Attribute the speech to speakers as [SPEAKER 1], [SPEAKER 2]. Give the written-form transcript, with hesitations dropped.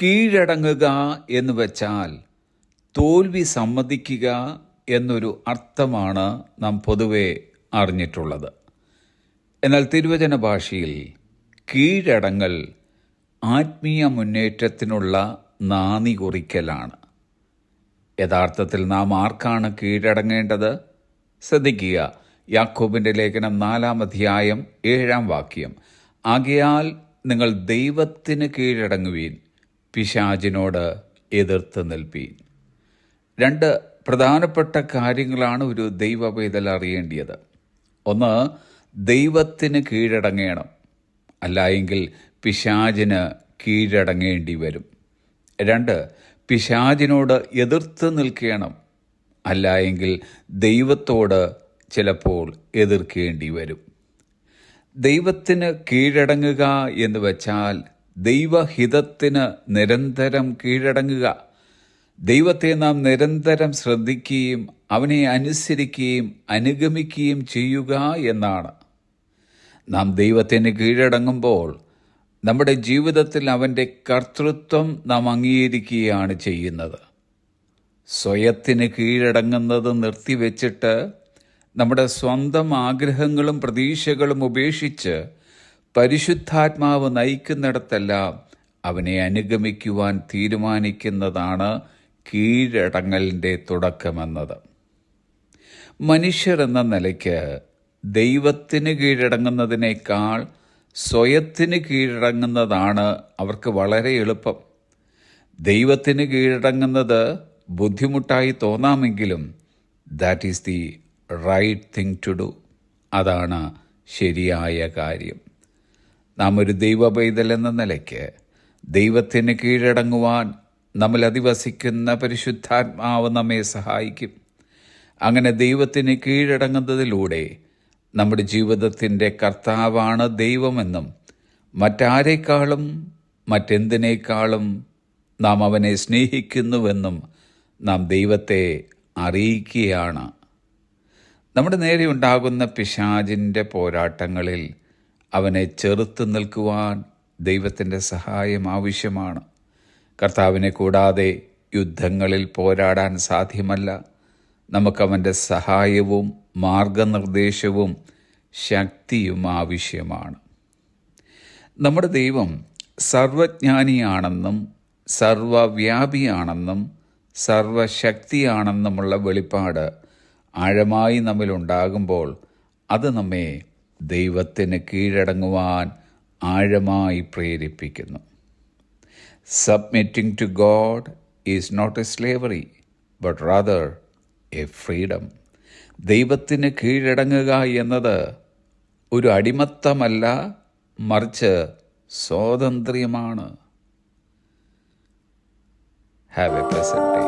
[SPEAKER 1] കീഴടങ്ങുക എന്ന് വെച്ചാൽ തോൽവി സമ്മതിക്കുക എന്നൊരു അർത്ഥമാണ് നാം പൊതുവെ അറിഞ്ഞിട്ടുള്ളത്. എന്നാൽ തിരുവചന ഭാഷയിൽ കീഴടങ്ങൽ ആത്മീയ മുന്നേറ്റത്തിനുള്ള നാന്ദി കുറിക്കലാണ്. യഥാർത്ഥത്തിൽ നാം ആർക്കാണ് കീഴടങ്ങേണ്ടത്? ശ്രദ്ധിക്കുക, യാക്കോബിൻ്റെ ലേഖനം 4 അധ്യായം 7 വാക്യം. ആകയാൽ നിങ്ങൾ ദൈവത്തിന് കീഴടങ്ങുവീൻ, പിശാചിനോട് എതിർത്ത് നിൽപ്പീൻ. 2 പ്രധാനപ്പെട്ട കാര്യങ്ങളാണ് ഒരു ദൈവ പൈതൽ അറിയേണ്ടത്. ഒന്ന്, ദൈവത്തിന് കീഴടങ്ങണം, അല്ലായെങ്കിൽ പിശാചിന് കീഴടങ്ങേണ്ടി വരും. 2, പിശാചിനോട് എതിർത്ത് നിൽക്കണം, അല്ലായെങ്കിൽ ദൈവത്തോട് ചിലപ്പോൾ എതിർക്കേണ്ടി വരും. ദൈവത്തിന് കീഴടങ്ങുക എന്ന് വെച്ചാൽ ദൈവഹിതത്തിന് നിരന്തരം കീഴടങ്ങുക. ദൈവത്തെ നാം നിരന്തരം ശ്രദ്ധിക്കുകയും അവനെ അനുസരിക്കുകയും അനുഗമിക്കുകയും ചെയ്യുക എന്നാണ്. നാം ദൈവത്തിന് കീഴടങ്ങുമ്പോൾ നമ്മുടെ ജീവിതത്തിൽ അവൻ്റെ കർത്തൃത്വം നാം അംഗീകരിക്കുകയാണ് ചെയ്യുന്നത്. സ്വയത്തിന് കീഴടങ്ങുന്നത് നിർത്തിവെച്ചിട്ട് നമ്മുടെ സ്വന്തം ആഗ്രഹങ്ങളും പ്രതീക്ഷകളും ഉപേക്ഷിച്ച് പരിശുദ്ധാത്മാവ് നയിക്കുന്നിടത്തെല്ലാം അവനെ അനുഗമിക്കുവാൻ തീരുമാനിക്കുന്നതാണ് കീഴടങ്ങലിൻ്റെ തുടക്കമെന്നത്. മനുഷ്യർ എന്ന നിലയ്ക്ക് ദൈവത്തിന് കീഴടങ്ങുന്നതിനേക്കാൾ സ്വയത്തിന് കീഴടങ്ങുന്നതാണ് അവർക്ക് വളരെ എളുപ്പം. ദൈവത്തിന് കീഴടങ്ങുന്നത് ബുദ്ധിമുട്ടായി തോന്നാമെങ്കിലും that is the right thing to do. അതാണ് ശരിയായ കാര്യം. നാം ഒരു ദൈവ പൈതൽ എന്ന നിലയ്ക്ക് ദൈവത്തിന് കീഴടങ്ങുവാൻ നമ്മൾ അധിവസിക്കുന്ന പരിശുദ്ധാത്മാവ് നമ്മെ സഹായിക്കും. അങ്ങനെ ദൈവത്തിന് കീഴടങ്ങുന്നതിലൂടെ നമ്മുടെ ജീവിതത്തിൻ്റെ കർത്താവാണ് ദൈവമെന്നും മറ്റാരേക്കാളും മറ്റെന്തിനേക്കാളും നാം അവനെ സ്നേഹിക്കുന്നുവെന്നും നാം ദൈവത്തെ അറിയിക്കുകയാണ്. നമ്മുടെ നേരെ ഉണ്ടാകുന്ന പിശാചിൻ്റെ പോരാട്ടങ്ങളിൽ അവനെ ചെറുത്ത് നിൽക്കുവാൻ ദൈവത്തിൻ്റെ സഹായം ആവശ്യമാണ്. കർത്താവിനെ കൂടാതെ യുദ്ധങ്ങളിൽ പോരാടാൻ സാധ്യമല്ല. നമുക്കവൻ്റെ സഹായവും മാർഗനിർദ്ദേശവും ശക്തിയും ആവശ്യമാണ്. നമ്മുടെ ദൈവം സർവജ്ഞാനിയാണെന്നും സർവവ്യാപിയാണെന്നും സർവശക്തിയാണെന്നുമുള്ള വെളിപ്പാട് ആഴമായി നമ്മിലുണ്ടാകുമ്പോൾ അത് നമ്മെ ദൈവത്തിന് കീഴടങ്ങുവാൻ ആഴമായി പ്രേരിപ്പിക്കുന്നു. Submitting to God is not a slavery, but rather a freedom. ദൈവത്തിന് കീഴടങ്ങുക എന്നത് ഒരു അടിമത്തമല്ല, മറിച്ച് സ്വാതന്ത്ര്യമാണ്. Have a pleasant day.